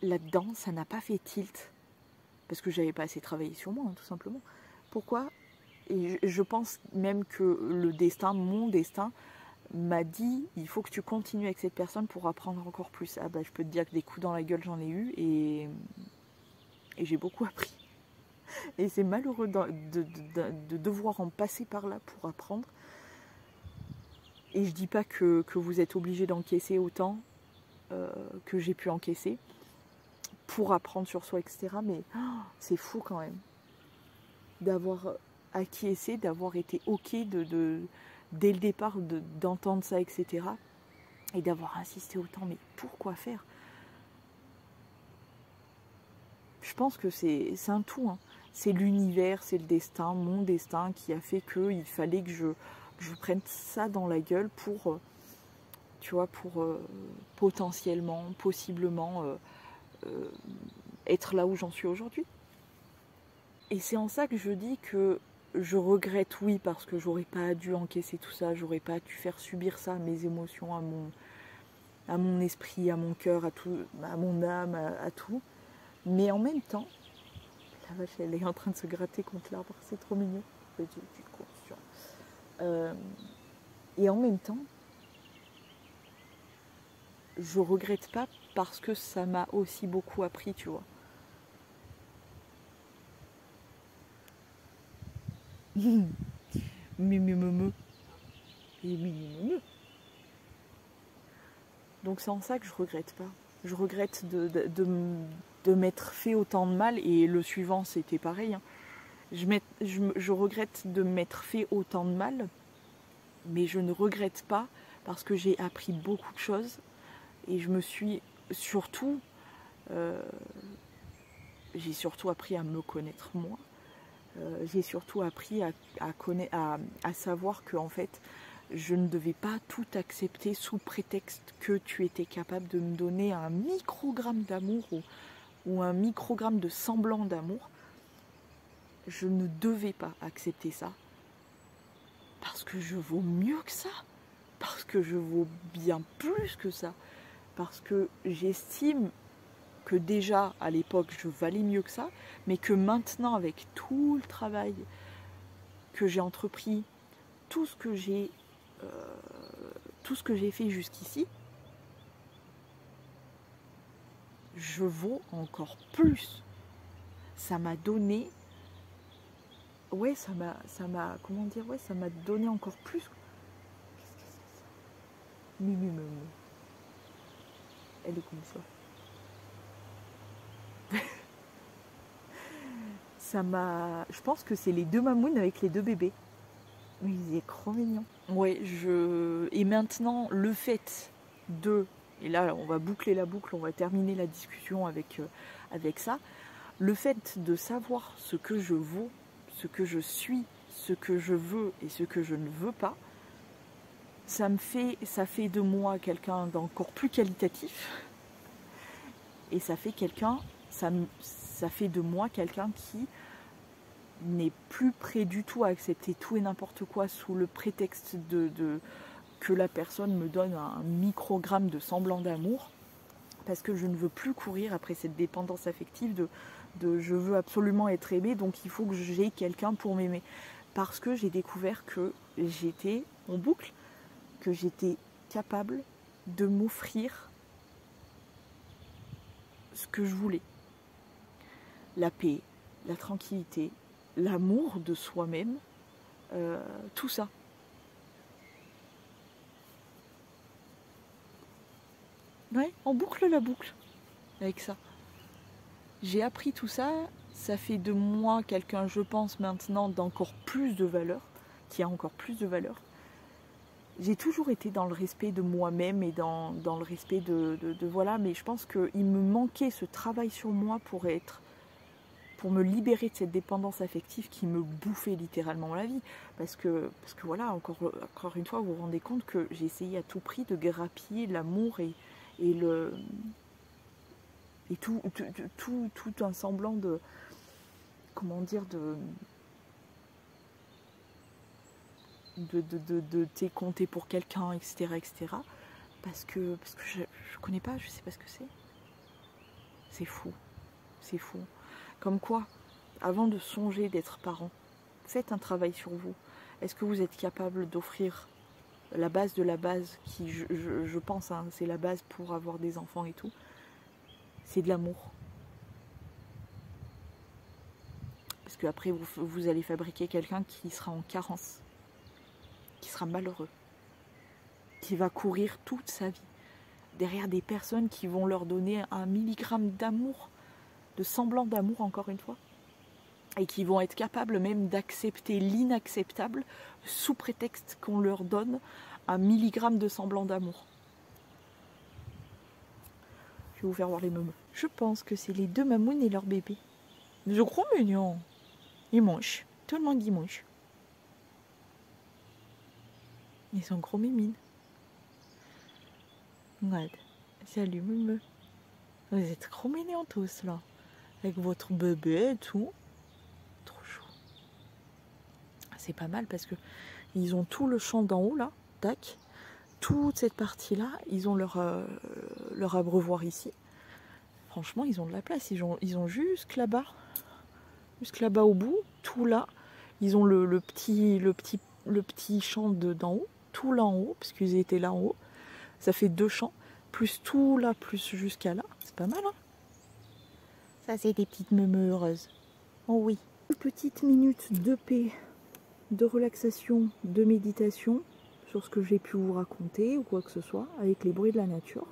là-dedans, ça n'a pas fait tilt? Parce que j'avais pas assez travaillé sur moi, hein, tout simplement. Pourquoi? Et je pense même que le destin, mon destin, m'a dit, il faut que tu continues avec cette personne pour apprendre encore plus. Ah bah je peux te dire que des coups dans la gueule j'en ai eu et j'ai beaucoup appris. Et c'est malheureux de devoir en passer par là pour apprendre. Et je dis pas que vous êtes obligé d'encaisser autant que j'ai pu encaisser pour apprendre sur soi, etc. Mais c'est fou quand même d'avoir acquiescé, d'avoir été ok dès le départ d'entendre ça, etc. Et d'avoir insisté autant. Mais pourquoi faire? Je pense que c'est un tout. Hein. C'est l'univers, c'est le destin, mon destin qui a fait qu'il fallait que je prenne ça dans la gueule pour, tu vois, pour potentiellement, possiblement être là où j'en suis aujourd'hui. Et c'est en ça que je dis que je regrette, oui, parce que j'aurais pas dû encaisser tout ça, j'aurais pas dû faire subir ça à mes émotions, à mon esprit, à mon cœur, à tout, à mon âme, à tout. Mais en même temps, la vache, elle est en train de se gratter contre l'arbre, c'est trop mignon. Et en même temps, je regrette pas parce que ça m'a aussi beaucoup appris, tu vois. Donc c'est en ça que je regrette pas. Je regrette de m'être fait autant de mal, et le suivant c'était pareil. Hein. Je regrette de m'être fait autant de mal, mais je ne regrette pas parce que j'ai appris beaucoup de choses et je me suis surtout, j'ai surtout appris à me connaître moi. J'ai surtout appris à savoir que en fait, je ne devais pas tout accepter sous prétexte que tu étais capable de me donner un microgramme d'amour ou un microgramme de semblant d'amour. Je ne devais pas accepter ça parce que je vaux mieux que ça, parce que je vaux bien plus que ça, parce que j'estime que déjà à l'époque je valais mieux que ça, mais que maintenant avec tout le travail que j'ai entrepris, tout ce que j'ai fait jusqu'ici, je vaux encore plus. Ça m'a donné, ouais, ça m'a, comment dire, ouais, ça m'a donné encore plus. Qu'est-ce que c'est ça? Elle est comme ça. Ça m'a, je pense que c'est les deux mamounes avec les deux bébés. Mais il est trop mignon. Ouais, et maintenant, le fait de, et là on va boucler la boucle, on va terminer la discussion avec ça, le fait de savoir ce que je vaux, ce que je suis, ce que je veux et ce que je ne veux pas, ça fait de moi quelqu'un d'encore plus qualitatif, et ça fait de moi quelqu'un qui n'est plus prêt du tout à accepter tout et n'importe quoi sous le prétexte que la personne me donne un microgramme de semblant d'amour, parce que je ne veux plus courir après cette dépendance affective de je veux absolument être aimée, donc il faut que j'ai quelqu'un pour m'aimer, parce que j'ai découvert que j'étais en boucle, que j'étais capable de m'offrir ce que je voulais, la paix, la tranquillité, l'amour de soi-même, tout ça. Ouais, on boucle la boucle avec ça. J'ai appris tout ça, ça fait de moi quelqu'un, je pense maintenant, d'encore plus de valeur, qui a encore plus de valeur. J'ai toujours été dans le respect de moi-même et dans le respect de voilà, mais je pense qu'il me manquait ce travail sur moi pour me libérer de cette dépendance affective qui me bouffait littéralement la vie. Parce que voilà, encore une fois, vous vous rendez compte que j'ai essayé à tout prix de grappiller l'amour et tout un semblant de, comment dire, t'es compté pour quelqu'un, etc., etc. Parce que je connais pas, je sais pas ce que c'est. C'est fou, c'est fou. Comme quoi, avant de songer d'être parent, faites un travail sur vous. Est-ce que vous êtes capable d'offrir la base de la base, qui je pense, hein, c'est la base pour avoir des enfants et tout, c'est de l'amour. Parce qu'après, vous allez fabriquer quelqu'un qui sera en carence, qui sera malheureux, qui va courir toute sa vie derrière des personnes qui vont leur donner 1 milligramme d'amour, de semblant d'amour encore une fois, et qui vont être capables même d'accepter l'inacceptable sous prétexte qu'on leur donne 1 milligramme de semblant d'amour. Je vais vous faire voir les meumeux. Je pense que c'est les 2 mamounes et leur bébé. Ils sont trop mignons. Ils mangent. Tout le monde y mange. Ils sont gros mimines. Regarde. Salut meumeux. Vous êtes trop mignons tous là. Avec votre bébé et tout. Trop chou. C'est pas mal parce que ils ont tout le champ d'en haut là. Tac. Toute cette partie là. Ils ont leur abreuvoir ici. Franchement, ils ont de la place. Ils ont jusque là-bas. Jusque là-bas au bout. Tout là. Ils ont le petit champ d'en haut. Tout là en haut. Parce qu'ils étaient là en haut. Ça fait 2 champs. Plus tout là, plus jusqu'à là. C'est pas mal, hein? Ça, c'est des petites meumeux heureuses. Oh oui. Une petite minute de paix, de relaxation, de méditation sur ce que j'ai pu vous raconter ou quoi que ce soit, avec les bruits de la nature.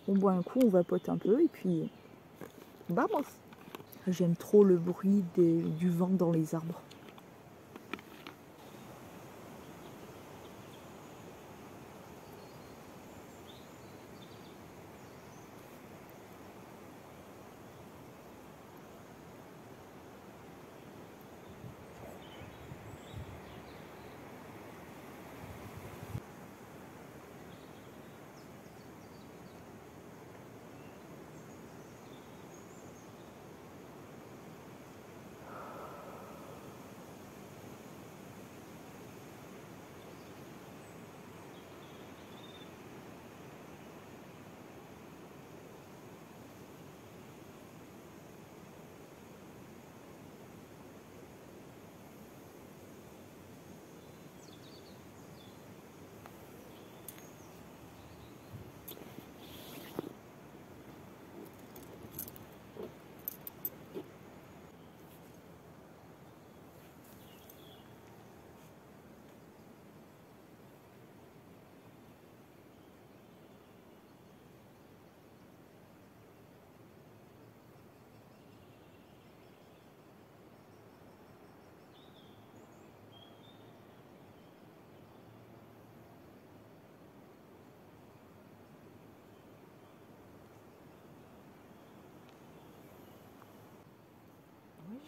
On boit un coup, on vapote un peu et puis vamos. J'aime trop le bruit du vent dans les arbres.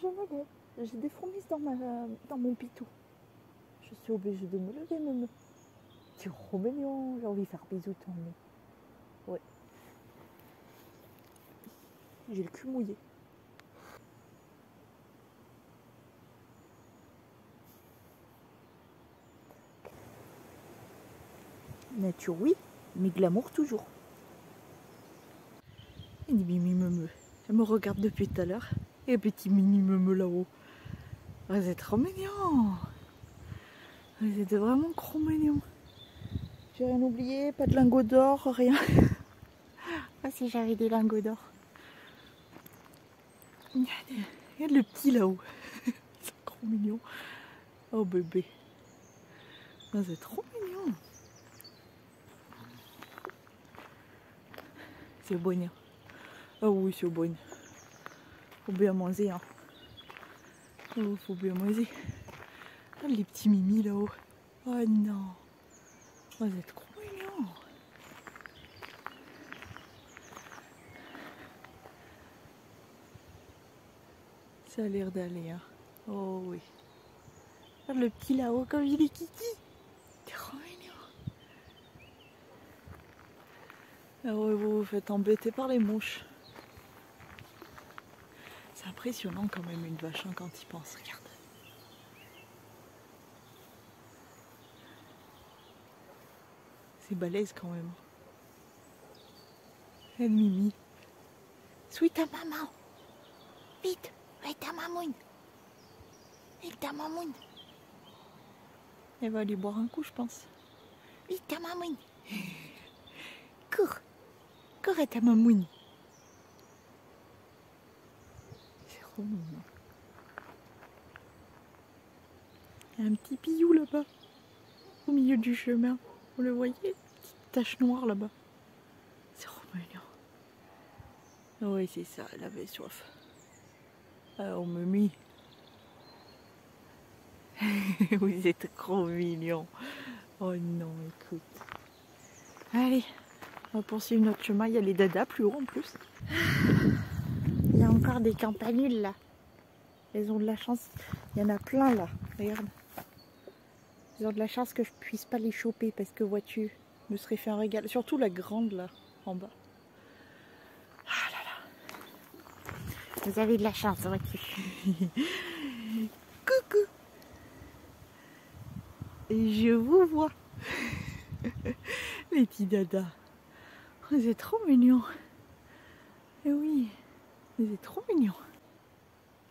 Je me lève. J'ai des fourmis dans mon pitou. Je suis obligée de me lever, meumeux. C'est trop mignon. J'ai envie de faire bisous ton nez. Ouais. J'ai le cul mouillé. Nature, oui, mais glamour toujours. Et des mimi meumeux. Elle me regarde depuis tout à l'heure. Et un petit mini meumeux là-haut. Vous êtes trop mignons. Vous êtes vraiment trop mignons. J'ai rien oublié, pas de lingots d'or, rien. Ah, si j'avais des lingots d'or. Regarde le petit là-haut. C'est trop mignon. Oh bébé. Vous êtes trop mignons. C'est bon. Ah oui, c'est bon. Faut bien manger, hein. Oh, faut bien manger. Oh, les petits mimis là-haut. Oh non. Vous êtes trop mignons. Ça a l'air d'aller, hein. Oh oui. Regarde le petit là-haut comme il est kiki. Trop mignon. Ah ouais, vous vous faites embêter par les mouches. C'est impressionnant quand même une vache hein, quand il pense, regarde. C'est balèze quand même. Elle Mimi. Suis ta maman. Vite, avec ta mamoune. Avec ta mamoune. Elle va aller boire un coup, je pense. Vite ta mamoune. Cours. Cours à ta mamoune. C'est trop mignon. Il y a un petit pillou là-bas. Au milieu du chemin. Vous le voyez? Petite tache noire là-bas. C'est trop mignon. Oui, c'est ça, elle avait soif. Oh, Mimi. Vous êtes trop mignon. Oh non, écoute. Allez, on va poursuivre notre chemin. Il y a les dadas plus haut en plus. Il y a encore des campanules là. Elles ont de la chance. Il y en a plein là. Regarde. Ils ont de la chance que je puisse pas les choper parce que vois-tu, je me serais fait un régal. Surtout la grande là, en bas. Ah là là. Vous avez de la chance, vois-tu. Coucou. Et je vous vois. Les petits dadas. Vous êtes trop mignons. Eh oui, vous êtes trop mignons.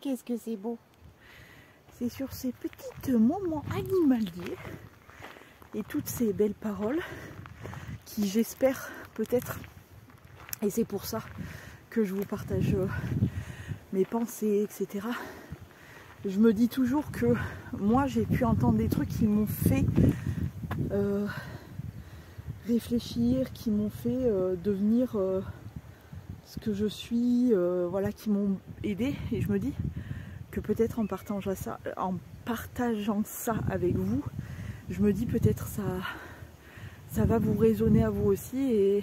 Qu'est-ce que c'est beau. C'est sur ces petits moments animaliers et toutes ces belles paroles qui, j'espère, peut-être, et c'est pour ça que je vous partage mes pensées, etc. Je me dis toujours que moi, j'ai pu entendre des trucs qui m'ont fait réfléchir, qui m'ont fait devenir ce que je suis, voilà, qui m'ont aidé. Et je me dis que peut-être en partageant ça avec vous, je me dis peut-être ça va vous résonner à vous aussi et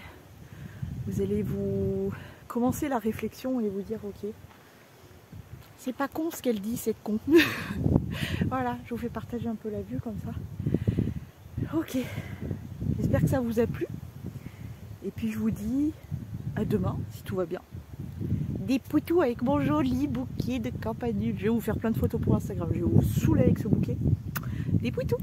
vous allez vous commencer la réflexion et vous dire ok, c'est pas con ce qu'elle dit, c'est con. Voilà, je vous fais partager un peu la vue comme ça. Ok, j'espère que ça vous a plu et puis je vous dis à demain si tout va bien. Des poutous avec mon joli bouquet de campanule. Je vais vous faire plein de photos pour Instagram. Je vais vous saouler avec ce bouquet. Des poutous.